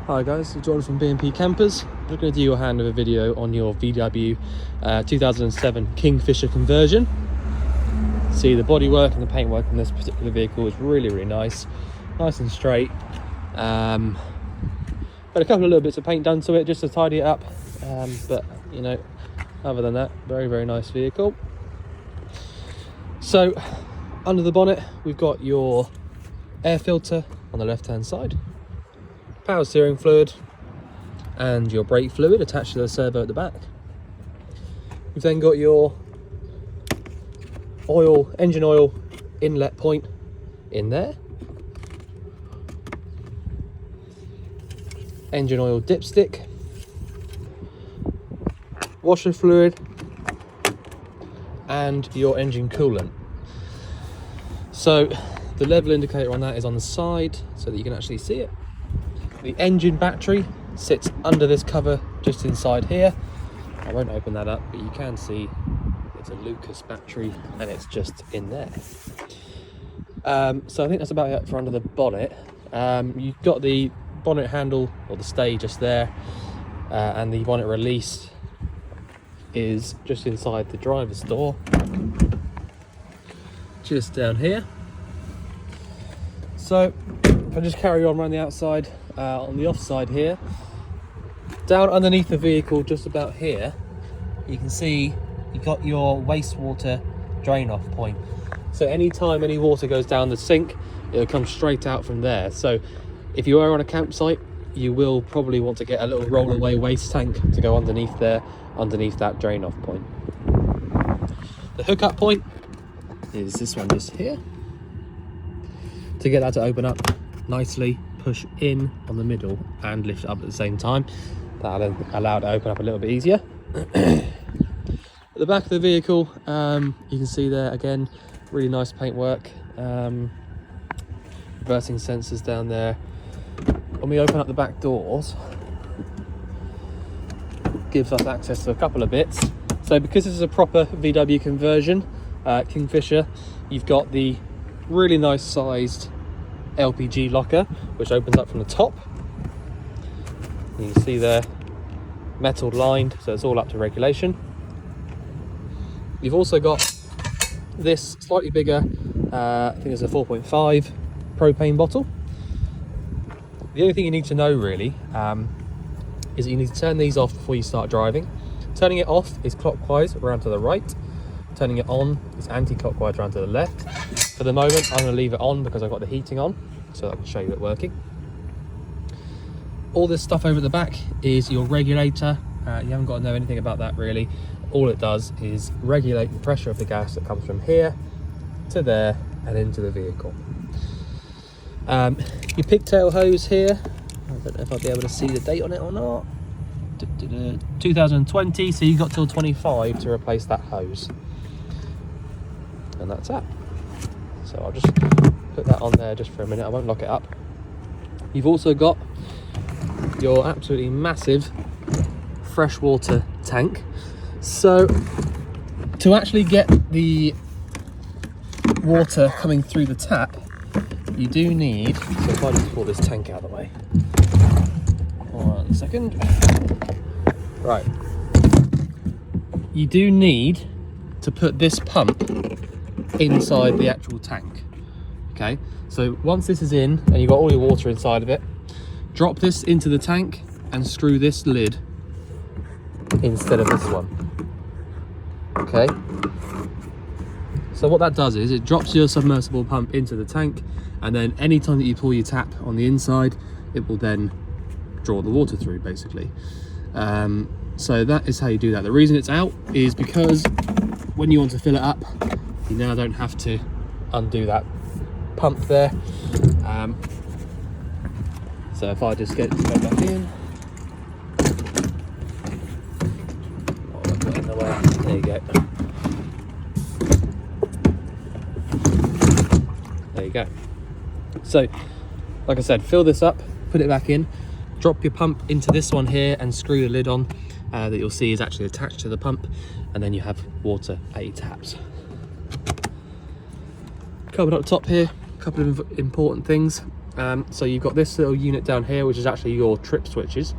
Hi guys, it's Jordan from B&P Campers. I'm just going to do you a hand with a video on your VW 2007 Kingfisher conversion. See, the bodywork and the paintwork on this particular vehicle is really nice and straight. Got a couple of little bits of paint done to it just to tidy it up, but you know, other than that, very nice vehicle. So under the bonnet we've got your air filter on the left hand side, power steering fluid and your brake fluid attached to the servo at the back. You've then got your engine oil inlet point in there, engine oil dipstick, washer fluid and your engine coolant. So the level indicator on that is on the side so that you can actually see it. The engine battery sits under this cover just inside here. I won't open that up, but you can see it's a Lucas battery and it's just in there. So I think that's about it for under the bonnet. You've got the bonnet handle or the stay just there, and the bonnet release is just inside the driver's door, just down here. So if I just carry on around the outside, on the offside here, down underneath the vehicle just about here, you can see you've got your wastewater drain off point. So anytime any water goes down the sink, it'll come straight out from there. So if you are on a campsite, you will probably want to get a little roll-away waste tank to go underneath there, underneath that drain off point. The hookup point is this one just here. To get that to open up nicely, push in on the middle and lift up at the same time. That'll allow it to open up a little bit easier. At the back of the vehicle, you can see there again, really nice paintwork, reversing sensors down there. When we open up the back doors, gives us access to a couple of bits. So because this is a proper VW conversion, Kingfisher, you've got the really nice sized LPG locker which opens up from the top. You can see there, metal lined, so it's all up to regulation. You've also got this slightly bigger, I think it's a 4.5 propane bottle. The only thing you need to know really is that you need to turn these off before you start driving. Turning it off is clockwise around to the right. Turning it on is anti-clockwise around to the left. For the moment, I'm going to leave it on because I've got the heating on, so I can show you it working. All this stuff over at the back is your regulator. You haven't got to know anything about that really. All it does is regulate the pressure of the gas that comes from here to there and into the vehicle. Your pigtail hose here, I don't know if I'll be able to see the date on it or not. 2020, so you've got till 25 to replace that hose. And that's that. So I'll just put that on there just for a minute, I won't lock it up. You've also got your absolutely massive freshwater tank. So to actually get the water coming through the tap, you do need, so if I just pull this tank out of the way. 1 second. Right. You do need to put this pump inside the actual tank. Okay, so once this is in and you've got all your water inside of it, drop this into the tank and screw this lid instead of this one. Okay, so what that does is it drops your submersible pump into the tank, and then anytime that you pull your tap on the inside, it will then draw the water through basically. So that is how you do that. The reason it's out is because when you want to fill it up, you now don't have to undo that pump there. So if I just get this back in, oh, I've got it in the way. There you go. There you go. So, like I said, fill this up, put it back in, drop your pump into this one here and screw the lid on, that you'll see is actually attached to the pump, and then you have water at your taps. Coming up top here, a couple of important things. So you've got this little unit down here, which is actually your trip switches.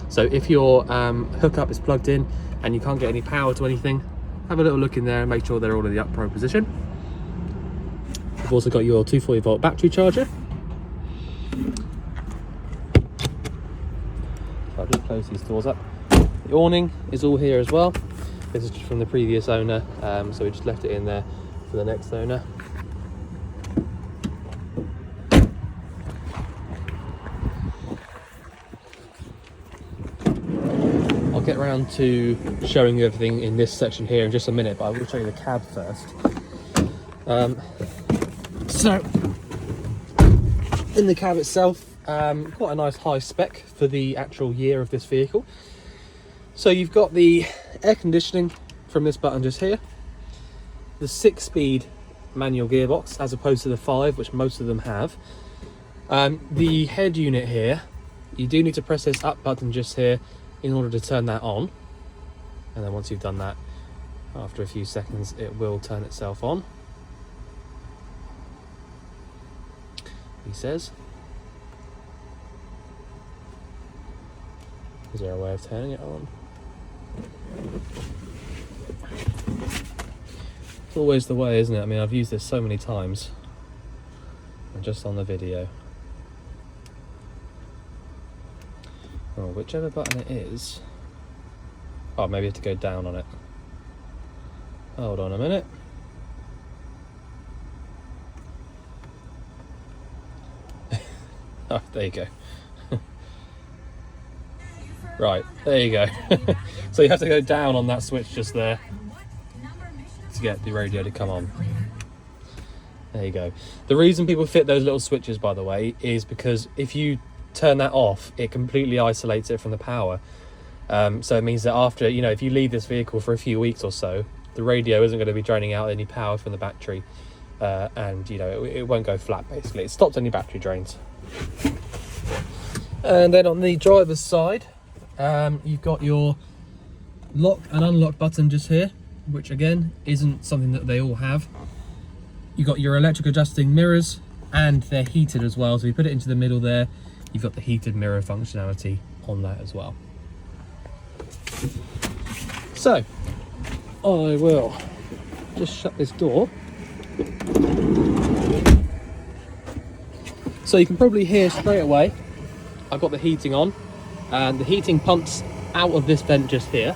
So if your hookup is plugged in and you can't get any power to anything, have a little look in there and make sure they're all in the upright position. You've also got your 240 volt battery charger. So I'll just close these doors up. The awning is all here as well. This is just from the previous owner, so we just left it in there for the next owner. I'll get around to showing you everything in this section here in just a minute, but I will show you the cab first. So in the cab itself, quite a nice high spec for the actual year of this vehicle. So you've got the air conditioning from this button just here, the 6-speed manual gearbox as opposed to the 5, which most of them have. The head unit here, you do need to press this up button just here in order to turn that on, and then once you've done that, after a few seconds it will turn itself on, he says. Is there a way of turning it on? It's always the way, isn't it? I mean, I've used this so many times, and just on the video. Oh, whichever button it is. Oh, maybe you have to go down on it. Hold on a minute. Oh, there you go. Right, there you go. So you have to go down on that switch just there to get the radio to come on. There you go. The reason people fit those little switches, by the way, is because if you turn that off, it completely isolates it from the power. So it means that after, you know, if you leave this vehicle for a few weeks or so, the radio isn't going to be draining out any power from the battery, and you know, it won't go flat. Basically, it stops any battery drains. And then on the driver's side, you've got your lock and unlock button just here, which again isn't something that they all have. You've got your electric adjusting mirrors, and they're heated as well, so you put it into the middle there, you've got the heated mirror functionality on that as well. So I will just shut this door. So you can probably hear straight away I've got the heating on, and the heating pumps out of this vent just here.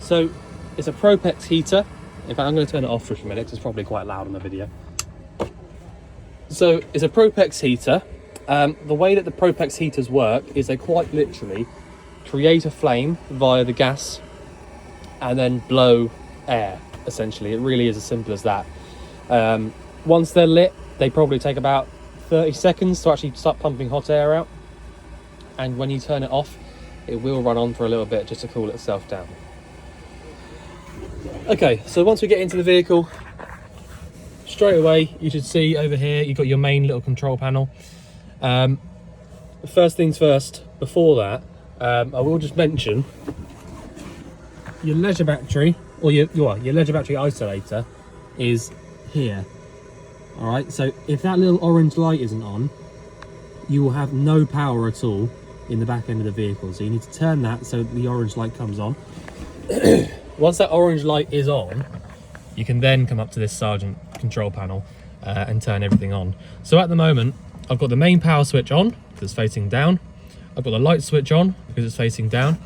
So it's a Propex heater. In fact, I'm going to turn it off for a minute because it's probably quite loud on the video. So it's a Propex heater. The way that the Propex heaters work is they quite literally create a flame via the gas and then blow air, essentially. It really is as simple as that. Once they're lit, they probably take about 30 seconds to actually start pumping hot air out. And when you turn it off, it will run on for a little bit just to cool itself down. Okay, so once we get into the vehicle, straight away you should see over here you've got your main little control panel. First things first, before that, I will just mention your leisure battery, or your leisure battery isolator is here. Alright, so if that little orange light isn't on, you will have no power at all in the back end of the vehicle. So you need to turn that so the orange light comes on. Once that orange light is on, you can then come up to this Sargent control panel and turn everything on. So at the moment, I've got the main power switch on because it's facing down. I've got the light switch on because it's facing down.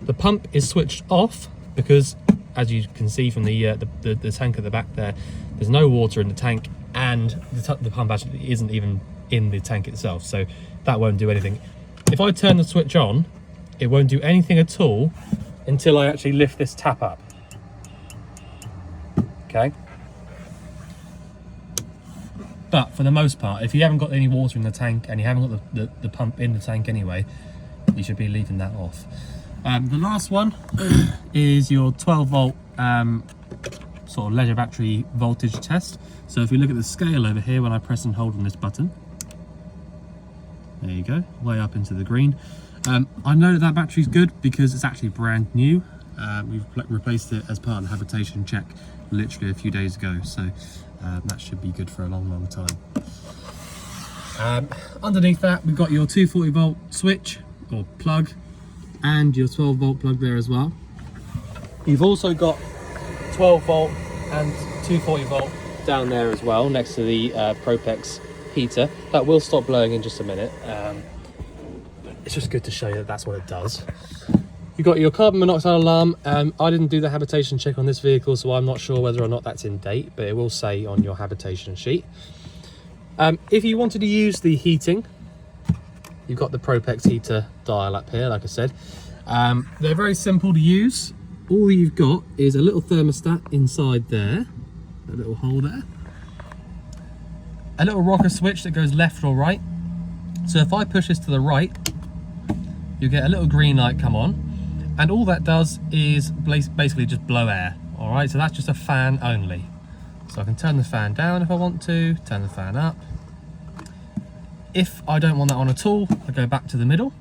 The pump is switched off because, as you can see from the tank at the back there, there's no water in the tank, and the pump actually isn't even in the tank itself, so that won't do anything. If I turn the switch on, it won't do anything at all until I actually lift this tap up. Okay? But for the most part, if you haven't got any water in the tank and you haven't got the pump in the tank anyway, you should be leaving that off. The last one is your 12 volt sort of leisure battery voltage test. So if we look at the scale over here, when I press and hold on this button, there you go, way up into the green. I know that battery's good because it's actually brand new. We've replaced it as part of the habitation check literally a few days ago, so that should be good for a long time. Underneath that, we've got your 240 volt switch or plug and your 12 volt plug there as well. You've also got 12 volt and 240 volt down there as well, next to the Propex heater. That will stop blowing in just a minute. But it's just good to show you that that's what it does. You've got your carbon monoxide alarm. I didn't do the habitation check on this vehicle, so I'm not sure whether or not that's in date, but it will say on your habitation sheet. If you wanted to use the heating, you've got the Propex heater dial up here, like I said. They're very simple to use. All you've got is a little thermostat inside there, a little hole there. A little rocker switch that goes left or right. So if I push this to the right, you get a little green light come on. And all that does is basically just blow air. All right, so that's just a fan only. So I can turn the fan down if I want to, turn the fan up. If I don't want that on at all, I go back to the middle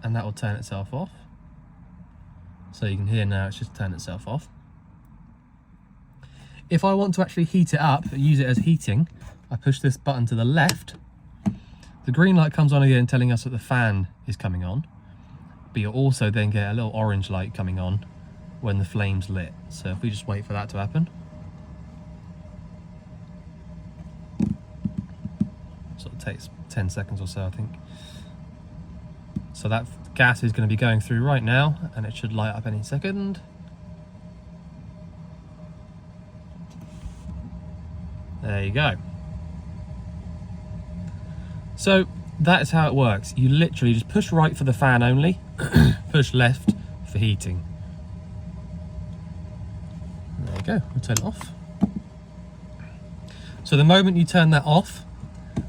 and that will turn itself off. So you can hear now it's just turned itself off. If I want to actually heat it up, use it as heating, I push this button to the left. The green light comes on again, telling us that the fan is coming on. But you'll also then get a little orange light coming on when the flame's lit. So if we just wait for that to happen. So it takes 10 seconds or so, I think. So that gas is going to be going through right now, and it should light up any second. There you go. So that is how it works. You literally just push right for the fan only, push left for heating. There you go, we'll turn it off. So the moment you turn that off,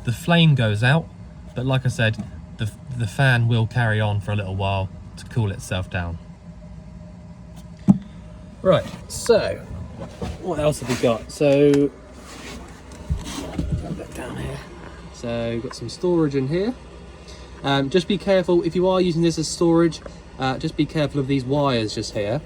the flame goes out, but like I said, the fan will carry on for a little while to cool itself down. Right, so what else have we got? So put that down here. So we've got some storage in here. Just be careful if you are using this as storage. Just be careful of these wires just here.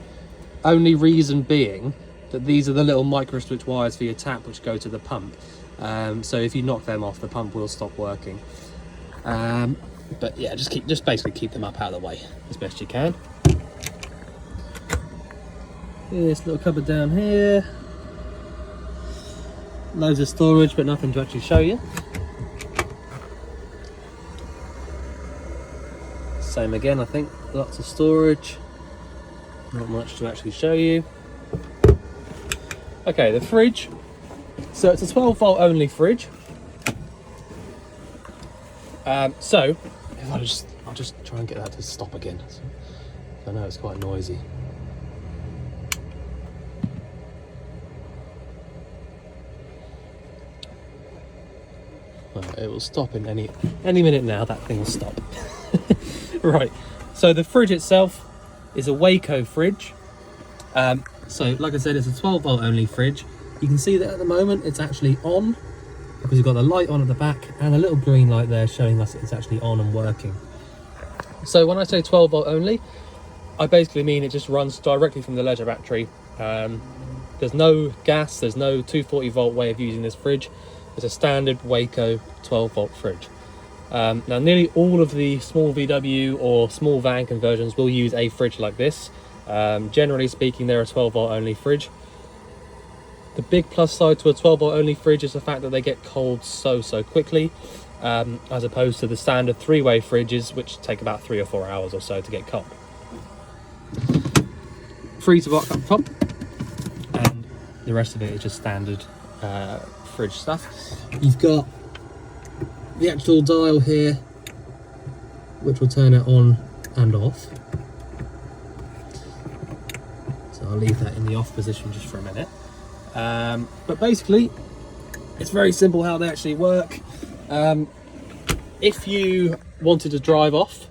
Only reason being that these are the little micro switch wires for your tap which go to the pump. So if you knock them off, the pump will stop working. But yeah, just basically keep them up out of the way as best you can. This little cupboard down here. Loads of storage, but nothing to actually show you. Same again, I think. Lots of storage. Not much to actually show you. Okay, the fridge. So it's a 12 volt only fridge. So if I'll just try and get that to stop again. I know it's quite noisy. Well, it will stop in any minute now. That thing will stop. Right. So the fridge itself is a Waco fridge. So like I said, it's a 12 volt only fridge. You can see that at the moment it's actually on, because you've got the light on at the back and a little green light there showing us it's actually on and working. So when I say 12 volt only, I basically mean it just runs directly from the leisure battery. There's no gas, there's no 240 volt way of using this fridge. It's a standard Waco 12 volt fridge. Now nearly all of the small VW or small van conversions will use a fridge like this. Generally speaking, they're a 12 volt only fridge. The big plus side to a 12 volt only fridge is the fact that they get cold so quickly, as opposed to the standard 3-way fridges, which take about 3 or 4 hours or so to get cold. Freezer box up top, and the rest of it is just standard fridge stuff. You've got the actual dial here, which will turn it on and off. So I'll leave that in the off position just for a minute. But basically, it's very simple how they actually work. If you wanted to drive off,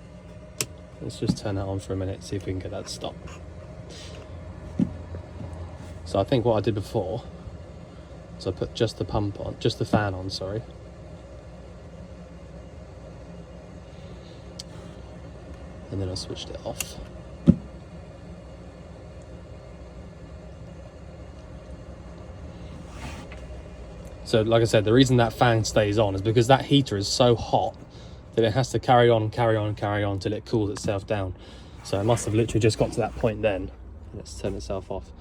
let's just turn that on for a minute, see if we can get that to stop. So I think what I did before, so I put just the pump on, just the fan on, sorry. And then I switched it off. So like I said, the reason that fan stays on is because that heater is so hot that it has to carry on till it cools itself down. So it must have literally just got to that point then, and it's turned itself off.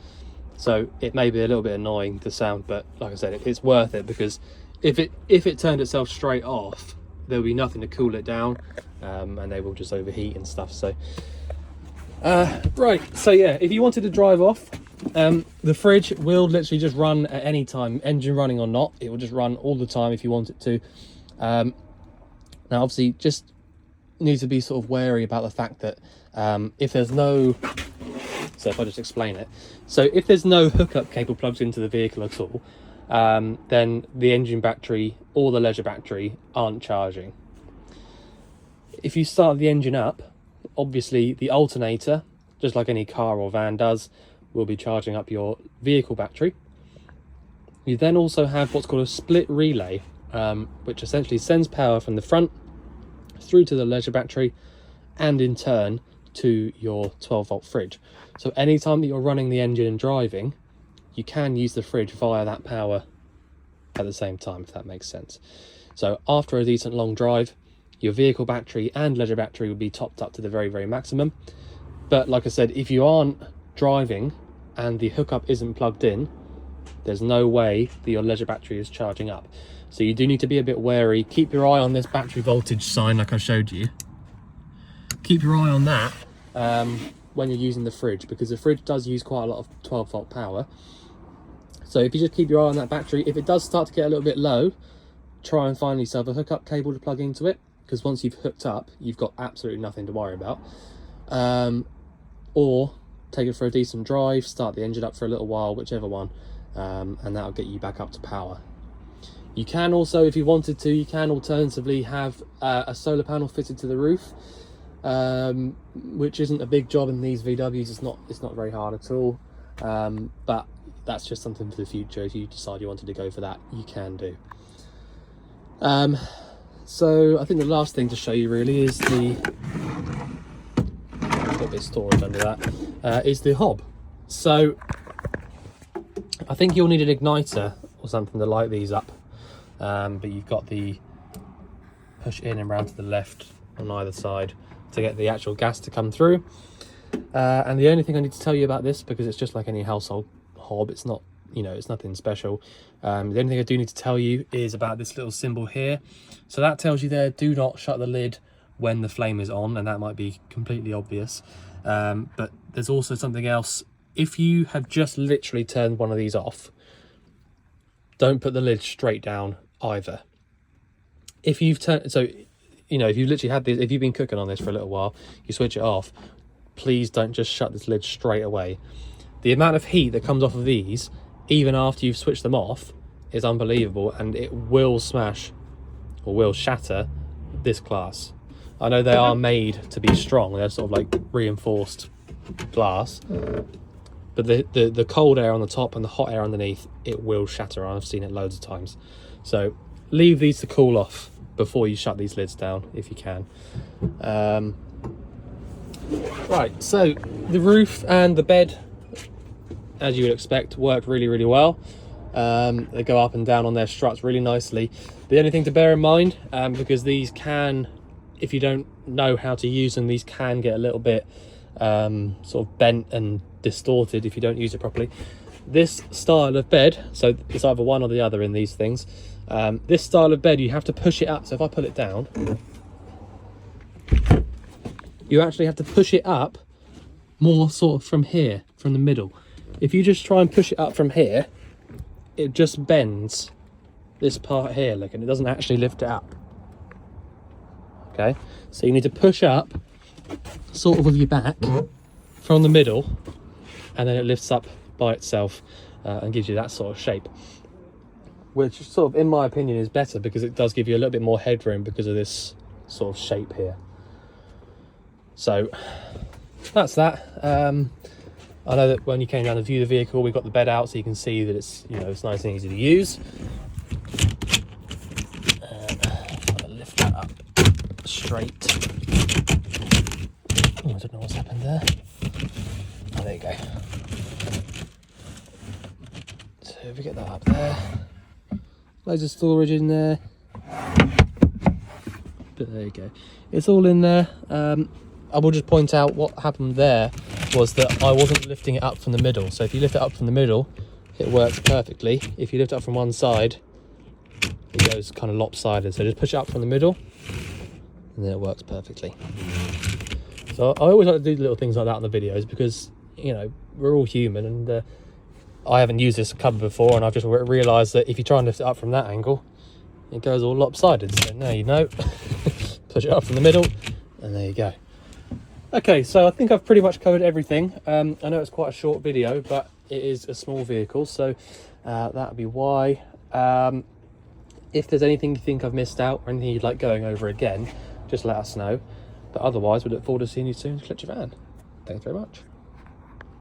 So it may be a little bit annoying, the sound, but like I said, it's worth it, because if it turned itself straight off, there'll be nothing to cool it down, and they will just overheat and stuff. So right, so yeah, if you wanted to drive off, the fridge will literally just run at any time, engine running or not. It will just run all the time if you want it to. Now obviously just need to be sort of wary about the fact that if there's no, so if I just explain it, so if there's no hookup cable plugged into the vehicle at all, then the engine battery or the leisure battery aren't charging. If you start the engine up, obviously the alternator, just like any car or van does, will be charging up your vehicle battery. You then also have what's called a split relay, which essentially sends power from the front through to the leisure battery and in turn to your 12-volt fridge. So anytime that you're running the engine and driving, you can use the fridge via that power at the same time, if that makes sense. So after a decent long drive, your vehicle battery and leisure battery will be topped up to the very, very maximum. But like I said, if you aren't driving and the hookup isn't plugged in, there's no way that your leisure battery is charging up. So you do need to be a bit wary. Keep your eye on this battery voltage sign like I showed you. Keep your eye on that when you're using the fridge, because the fridge does use quite a lot of 12-volt power. So if you just keep your eye on that battery, if it does start to get a little bit low, try and find yourself a hookup cable to plug into it, because once you've hooked up, you've got absolutely nothing to worry about. Or take it for a decent drive, start the engine up for a little while, whichever one, and that'll get you back up to power. You can also, if you wanted to, you can alternatively have a solar panel fitted to the roof, which isn't a big job in these VWs. It's not very hard at all, but that's just something for the future. If you decide you wanted to go for that, you can do. So I think the last thing to show you really is the, got a bit of storage under that, is the hob. So I think you'll need an igniter or something to light these up, but you've got the push in and round to the left on either side to get the actual gas to come through. And the only thing I need to tell you about this, because it's just like any household hob, it's not, you know, it's nothing special. The only thing I do need to tell you is about this little symbol here. So that tells you there, do not shut the lid when the flame is on, and that might be completely obvious. But there's also something else. If you have just literally turned one of these off, don't put the lid straight down either. If you've turned, so, you know, if you've literally had this, if you've been cooking on this for a little while, you switch it off, please don't just shut this lid straight away. The amount of heat that comes off of these, even after you've switched them off, is unbelievable, and it will smash or will shatter this glass. I know they are made to be strong, they're sort of like reinforced glass, but the cold air on the top and the hot air underneath, it will shatter. I've seen it loads of times. So leave these to cool off before you shut these lids down if you can. Right, so the roof and the bed, as you would expect, work really, really well. They go up and down on their struts really nicely. The only thing to bear in mind, because these can, if you don't know how to use them, these can get a little bit sort of bent and distorted if you don't use it properly. This style of bed, so it's either one or the other in these things, this style of bed, you have to push it up. So if I pull it down, you actually have to push it up more sort of from here, from the middle. If you just try and push it up from here, it just bends this part here, look, and it doesn't actually lift it up. Okay, so you need to push up sort of with your back from the middle, and then it lifts up by itself and gives you that sort of shape, which sort of, in my opinion, is better because it does give you a little bit more headroom because of this sort of shape here. So that's that. I know that when you came down to view the vehicle, we've got the bed out so you can see that it's, you know, it's nice and easy to use. I'll lift that up straight. Oh, I don't know what's happened there. Oh, there you go. So if we get that up there, Loads of storage in there. But there you go. It's all in there. I will just point out what happened there was that I wasn't lifting it up from the middle. So if you lift it up from the middle, it works perfectly. If you lift it up from one side, it goes kind of lopsided. So just push it up from the middle and then it works perfectly. So I always like to do little things like that on the videos because, you know, we're all human, and I haven't used this cupboard before, and I've just realised that if you try and lift it up from that angle, it goes all lopsided. So now you know, push it up from the middle and there you go. Okay, so I think I've pretty much covered everything. I know it's quite a short video, but it is a small vehicle, so that'll be why. If there's anything you think I've missed out or anything you'd like going over again, just let us know. But otherwise, we look forward to seeing you soon to collect your van. Thanks very much.